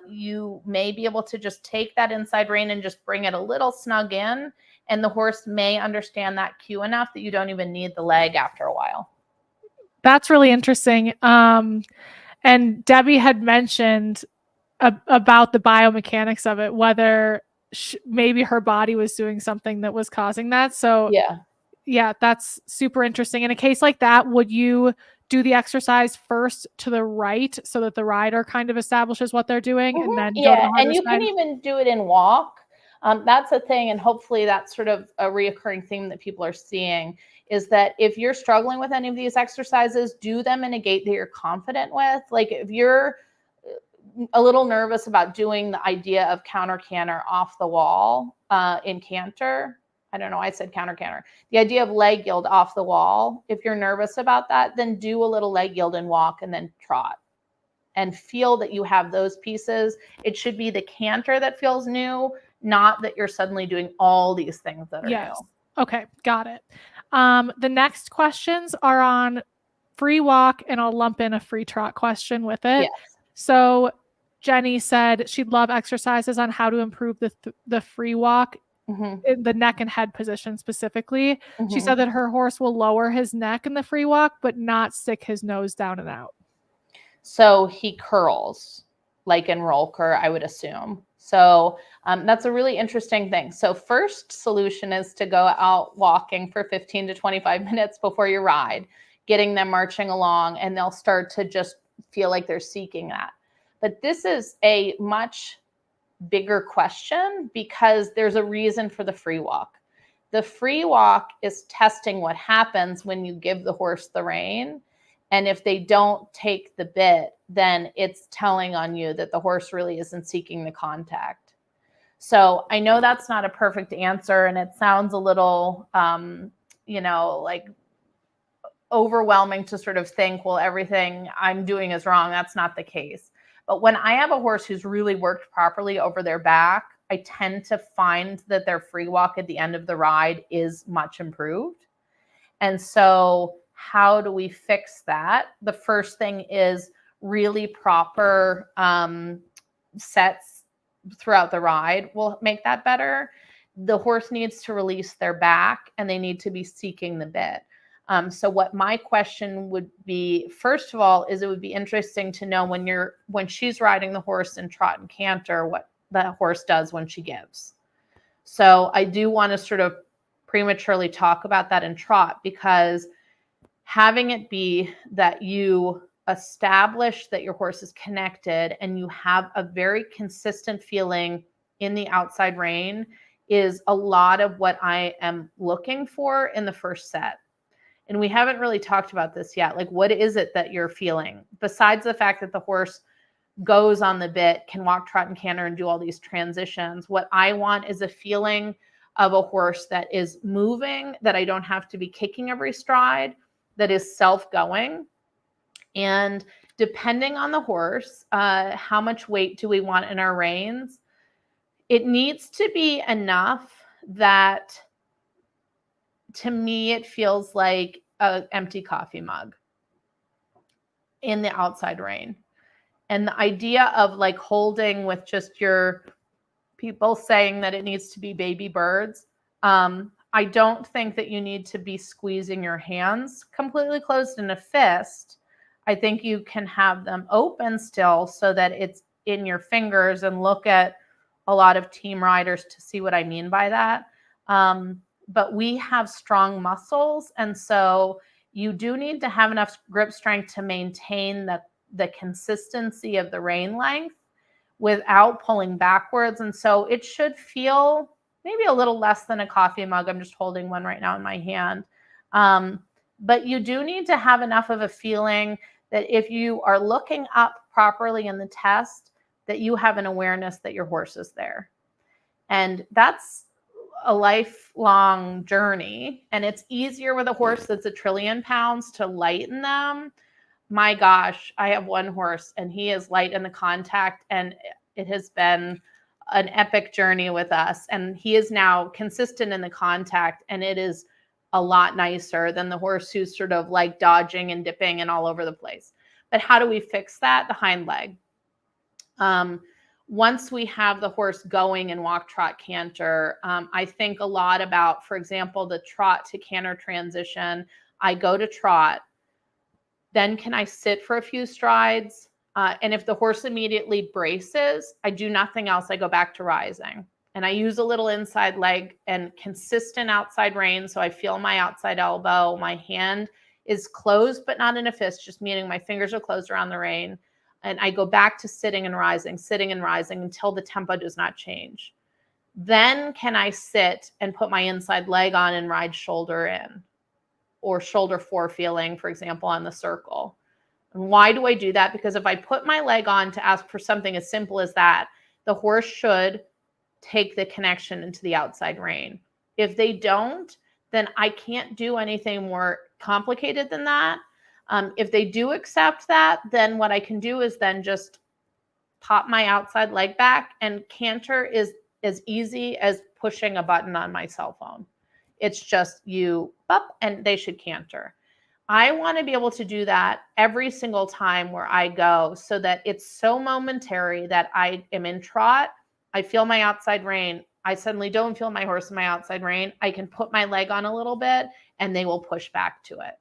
You may be able to just take that inside rein and just bring it a little snug in. And the horse may understand that cue enough that you don't even need the leg after a while. That's really interesting. And Debbie had mentioned about the biomechanics of it, whether maybe her body was doing something that was causing that. So yeah, that's super interesting. In a case like that, would you do the exercise first to the right so that the rider kind of establishes what they're doing, and then go to the harder and you side? can even do it in walk. That's a thing, and hopefully that's sort of a reoccurring theme that people are seeing, is that if you're struggling with any of these exercises, do them in a gait that you're confident with. Like if you're a little nervous about doing the idea of counter canter off the wall in canter, I don't know, I said counter canter. The idea of leg yield off the wall, if you're nervous about that, then do a little leg yield and walk and then trot. And feel that you have those pieces. It should be the canter that feels new, not that you're suddenly doing all these things that are new. Okay, got it. The next questions are on free walk, and I'll lump in a free trot question with it. Yes. So Jenny said she'd love exercises on how to improve the free walk in the neck and head position specifically. She said that her horse will lower his neck in the free walk, but not stick his nose down and out. So he curls like in roller, I would assume. So that's a really interesting thing. So first solution is to go out walking for 15 to 25 minutes before you ride, getting them marching along, and they'll start to just feel like they're seeking that. But this is a much bigger question because there's a reason for the free walk. The free walk is testing what happens when you give the horse the rein. And if they don't take the bit, then it's telling on you that the horse really isn't seeking the contact. So I know that's not a perfect answer, and it sounds a little, like overwhelming to sort of think, well, everything I'm doing is wrong. That's not the case. But when I have a horse who's really worked properly over their back, I tend to find that their free walk at the end of the ride is much improved. And so how do we fix that? The first thing is really proper sets throughout the ride will make that better. The horse needs to release their back, and they need to be seeking the bit. So what my question would be, first of all, is it would be interesting to know when she's riding the horse in trot and canter, what the horse does when she gives. So I do want to sort of prematurely talk about that in trot, because having it be that you establish that your horse is connected and you have a very consistent feeling in the outside rein is a lot of what I am looking for in the first set. And we haven't really talked about this yet. Like, what is it that you're feeling? Besides the fact that the horse goes on the bit, can walk, trot, and canter, and do all these transitions, what I want is a feeling of a horse that is moving, that I don't have to be kicking every stride, that is self-going. And depending on the horse, how much weight do we want in our reins? It needs to be enough that, to me, it feels like an empty coffee mug in the outside rein. And the idea of like holding with just your people saying that it needs to be baby birds. I don't think that you need to be squeezing your hands completely closed in a fist. I think you can have them open still so that it's in your fingers, and look at a lot of team riders to see what I mean by that. But we have strong muscles, and so you do need to have enough grip strength to maintain the consistency of the rein length without pulling backwards. And so it should feel maybe a little less than a coffee mug. I'm just holding one right now in my hand. But you do need to have enough of a feeling that if you are looking up properly in the test, that you have an awareness that your horse is there. And that's a lifelong journey. And it's easier with a horse that's 1 trillion pounds to lighten them. My gosh, I have one horse and he is light in the contact, and it has been an epic journey with us. And he is now consistent in the contact, and it is a lot nicer than the horse who's sort of like dodging and dipping and all over the place. But how do we fix that? The hind leg. Once we have the horse going in walk, trot, canter, I think a lot about, for example, the trot to canter transition. I go to trot. Then can I sit for a few strides? And if the horse immediately braces, I do nothing else. I go back to rising. And I use a little inside leg and consistent outside rein. So I feel my outside elbow. My hand is closed, but not in a fist, just meaning my fingers are closed around the rein. And I go back to sitting and rising until the tempo does not change. Then can I sit and put my inside leg on and ride shoulder in, or shoulder fore feeling, for example, on the circle. And why do I do that? Because if I put my leg on to ask for something as simple as that, the horse should take the connection into the outside rein. If they don't, then I can't do anything more complicated than that. If they do accept that, then what I can do is then just pop my outside leg back, and canter is as easy as pushing a button on my cell phone. It's just you up and they should canter. I want to be able to do that every single time where I go so that it's so momentary that I am in trot. I feel my outside rein. I suddenly don't feel my horse in my outside rein. I can put my leg on a little bit and they will push back to it.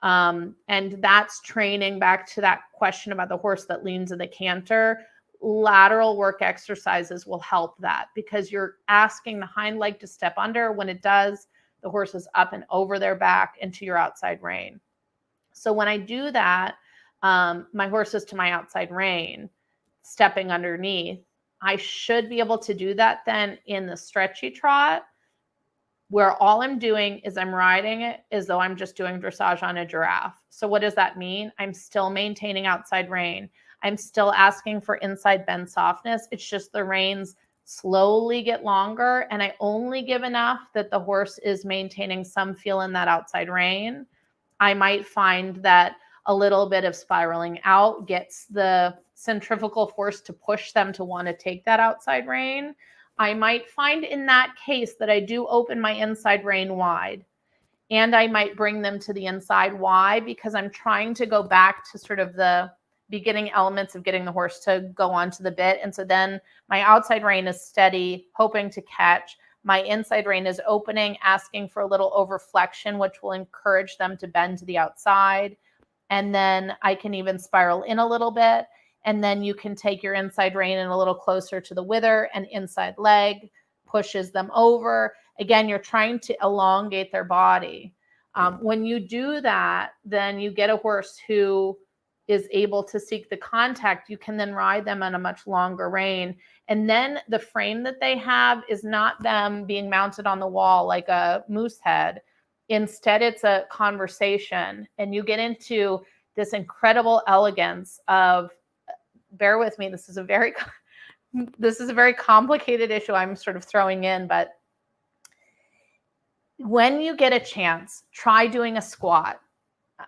And that's training back to that question about the horse that leans in the canter. Lateral work exercises will help that because you're asking the hind leg to step under. When it does, the horse is up and over their back into your outside rein. So when I do that, my horse is to my outside rein, stepping underneath. I should be able to do that then in the stretchy trot, where all I'm doing is I'm riding it as though I'm just doing dressage on a giraffe. So what does that mean? I'm still maintaining outside rein. I'm still asking for inside bend softness. It's just the reins slowly get longer, and I only give enough that the horse is maintaining some feel in that outside rein. I might find that a little bit of spiraling out gets the centrifugal force to push them to want to take that outside rein. I might find in that case that I do open my inside rein wide, and I might bring them to the inside. Why? Because I'm trying to go back to sort of the beginning elements of getting the horse to go onto the bit. And so then my outside rein is steady, hoping to catch. My inside rein is opening, asking for a little overflexion, which will encourage them to bend to the outside. And then I can even spiral in a little bit. And then you can take your inside rein in a little closer to the wither, and inside leg pushes them over. Again, you're trying to elongate their body. When you do that, then you get a horse who is able to seek the contact. You can then ride them on a much longer rein. And then the frame that they have is not them being mounted on the wall like a moose head. Instead, it's a conversation. And you get into this incredible elegance of, bear with me, this is a very complicated issue I'm sort of throwing in, but when you get a chance, try doing a squat.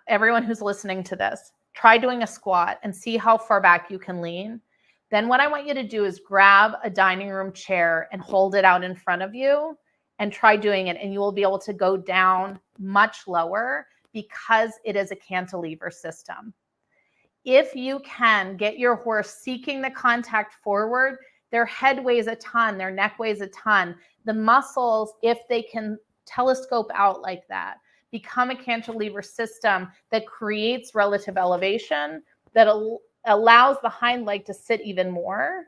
Everyone who's listening to this, try doing a squat and see how far back you can lean. Then what I want you to do is grab a dining room chair and hold it out in front of you and try doing it. And you will be able to go down much lower because it is a cantilever system. If you can get your horse seeking the contact forward, their head weighs a ton, their neck weighs a ton. The muscles, if they can telescope out like that, become a cantilever system that creates relative elevation that allows the hind leg to sit even more.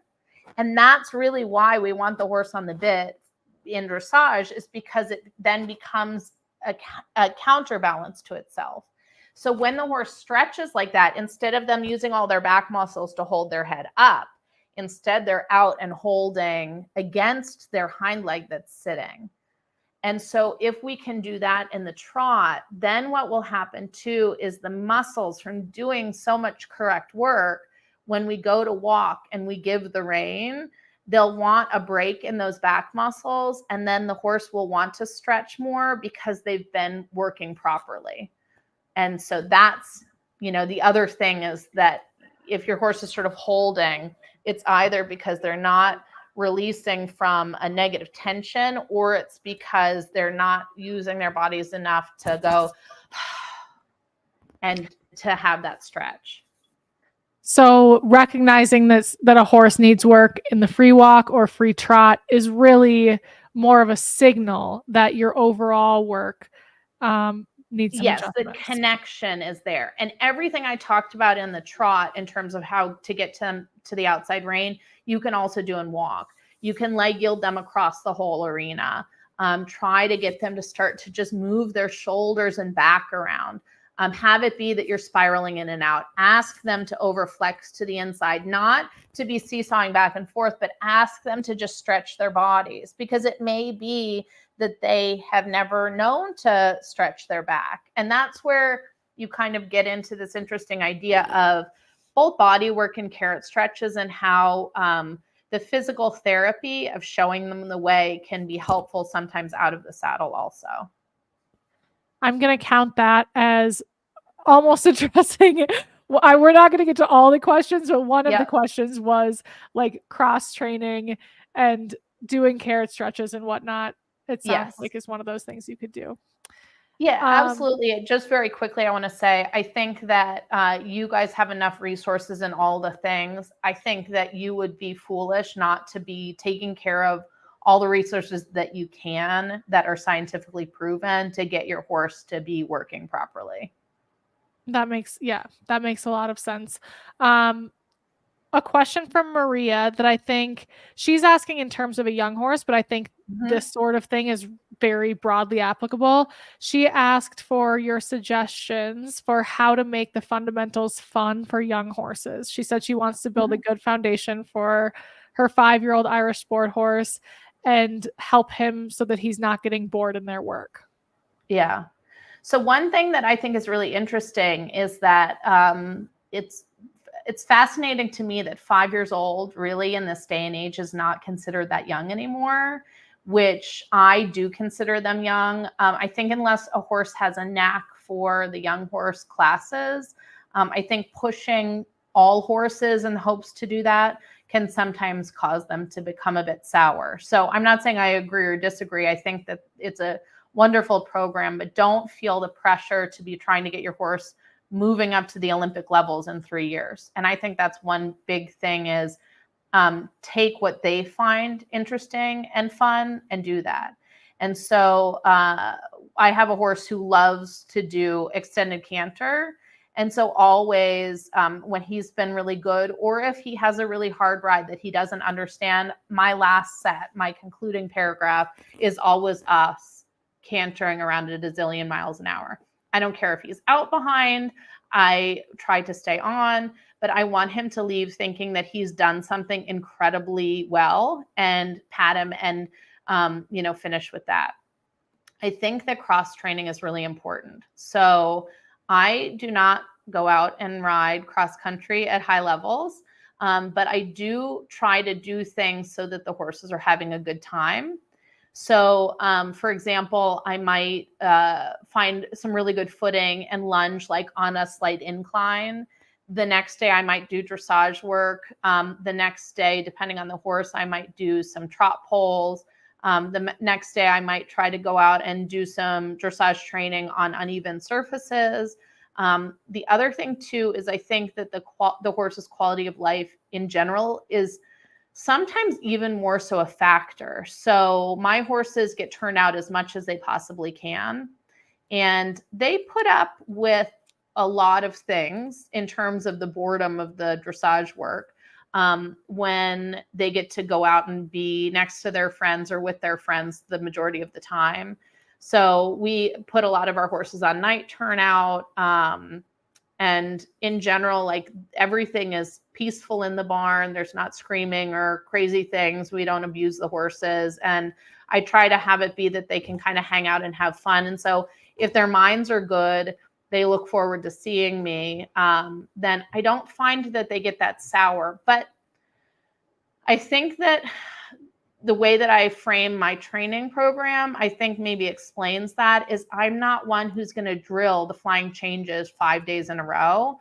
And that's really why we want the horse on the bit in dressage, is because it then becomes a counterbalance to itself. So when the horse stretches like that, instead of them using all their back muscles to hold their head up, instead they're out and holding against their hind leg that's sitting. And so if we can do that in the trot, then what will happen too is the muscles from doing so much correct work, when we go to walk and we give the rein, they'll want a break in those back muscles. And then the horse will want to stretch more because they've been working properly. And so that's, the other thing is that if your horse is sort of holding, it's either because they're not releasing from a negative tension, or it's because they're not using their bodies enough to go and to have that stretch. So recognizing that a horse needs work in the free walk or free trot is really more of a signal that your overall work needs some adjustments. The connection is there. And everything I talked about in the trot in terms of how to get them to the outside rein, you can also do in walk. You can leg yield them across the whole arena. Try to get them to start to just move their shoulders and back around. Have it be that you're spiraling in and out. Ask them to overflex to the inside, not to be seesawing back and forth, but ask them to just stretch their bodies, because it may be that they have never known to stretch their back. And that's where you kind of get into this interesting idea of both body work and carrot stretches, and how the physical therapy of showing them the way can be helpful sometimes out of the saddle also. I'm going to count that as almost addressing it. We're not going to get to all the questions, but one of the questions was like cross training and doing carrot stretches and whatnot. it sounds like is one of those things you could do. Yeah, absolutely. Just very quickly, I want to say, I think that you guys have enough resources in all the things. I think that you would be foolish not to be taking care of all the resources that you can that are scientifically proven to get your horse to be working properly. That makes a lot of sense. A question from Maria that I think she's asking in terms of a young horse, but I think this sort of thing is very broadly applicable. She asked for your suggestions for how to make the fundamentals fun for young horses. She said she wants to build a good foundation for her 5-year-old Irish sport horse and help him so that he's not getting bored in their work. Yeah. So one thing that I think is really interesting is that it's fascinating to me that 5 years old really in this day and age is not considered that young anymore, which I do consider them young. I think unless a horse has a knack for the young horse classes, I think pushing all horses in hopes to do that can sometimes cause them to become a bit sour. So I'm not saying I agree or disagree. I think that it's a wonderful program, but don't feel the pressure to be trying to get your horse moving up to the Olympic levels in 3 years. And I think that's one big thing is take what they find interesting and fun and do that. And so I have a horse who loves to do extended canter. And so always when he's been really good, or if he has a really hard ride that he doesn't understand, my last set, my concluding paragraph is always us cantering around at a zillion miles an hour. I don't care if he's out behind. I try to stay on, but I want him to leave thinking that he's done something incredibly well and pat him and, finish with that. I think that cross training is really important. So I do not go out and ride cross country at high levels, but I do try to do things so that the horses are having a good time. So, for example, I might find some really good footing and lunge like on a slight incline. The next day I might do dressage work. The next day, depending on the horse, I might do some trot poles. The next day I might try to go out and do some dressage training on uneven surfaces. The other thing too is I think that the horse's quality of life in general is sometimes even more so a factor. So my horses get turned out as much as they possibly can. And they put up with a lot of things in terms of the boredom of the dressage work when they get to go out and be next to their friends or with their friends the majority of the time. So we put a lot of our horses on night turnout. And in general, like everything is peaceful in the barn. There's not screaming or crazy things. We don't abuse the horses. And I try to have it be that they can kind of hang out and have fun. And so if their minds are good, they look forward to seeing me, then I don't find that they get that sour. But I think that the way that I frame my training program, I think maybe explains that is I'm not one who's going to drill the flying changes 5 days in a row.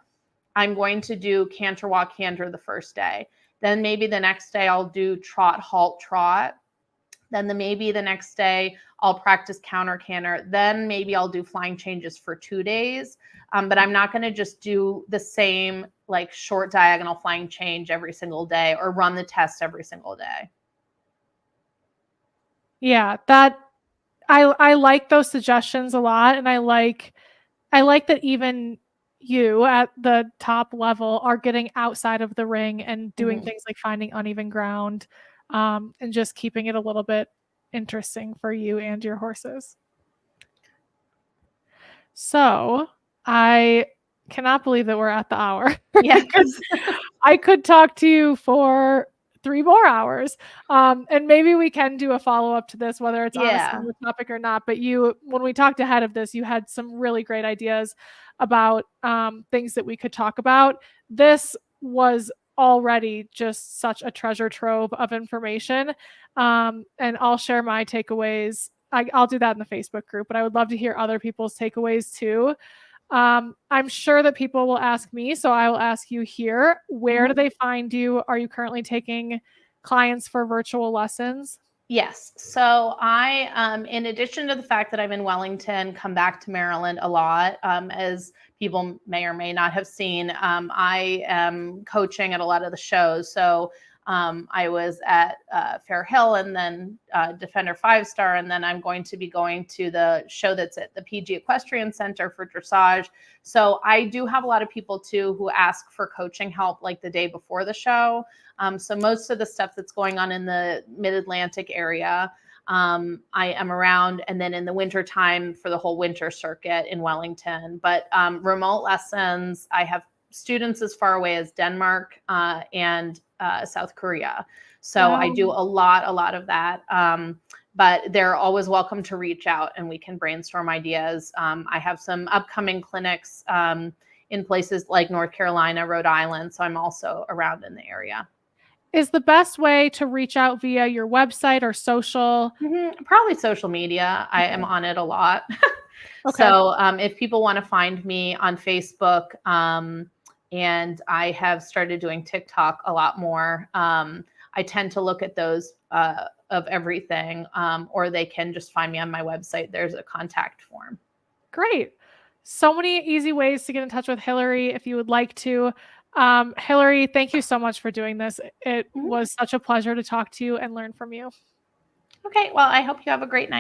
I'm going to do canter, walk, canter the first day. Then maybe the next day I'll do trot, halt, trot. Then maybe the next day I'll practice counter canter. Then maybe I'll do flying changes for 2 days. But I'm not going to just do the same like short diagonal flying change every single day or run the test every single day. Yeah, that I like those suggestions a lot, and I like that even you at the top level are getting outside of the ring and doing things like finding uneven ground, and just keeping it a little bit interesting for you and your horses. So I cannot believe that we're at the hour. Yeah, I could talk to you for 3 more hours. And maybe we can do a follow-up to this, whether it's on a similar topic or not. But when we talked ahead of this, you had some really great ideas about things that we could talk about. This was already just such a treasure trove of information. And I'll share my takeaways. I'll do that in the Facebook group, but I would love to hear other people's takeaways too. I'm sure that people will ask me, so I will ask you here. Where do they find you? Are you currently taking clients for virtual lessons? Yes. So I, in addition to the fact that I'm in Wellington, come back to Maryland a lot, as people may or may not have seen, I am coaching at a lot of the shows. So I was at Fair Hill and then Defender 5-Star, and then I'm going to be going to the show that's at the PG Equestrian Center for dressage. So I do have a lot of people too who ask for coaching help like the day before the show. So most of the stuff that's going on in the Mid-Atlantic area, I am around, and then in the winter time for the whole winter circuit in Wellington. But remote lessons, I have students as far away as Denmark and South Korea. So I do a lot of that. But they're always welcome to reach out and we can brainstorm ideas. I have some upcoming clinics in places like North Carolina, Rhode Island. So I'm also around in the area. Is the best way to reach out via your website or social? Probably social media. I am on it a lot. Okay. So if people want to find me on Facebook, and I have started doing TikTok a lot more, I tend to look at those of everything, or they can just find me on my website. There's a contact form. Great. So many easy ways to get in touch with Hilary if you would like to. Hilary, thank you so much for doing this. It was such a pleasure to talk to you and learn from you. Okay, well, I hope you have a great night.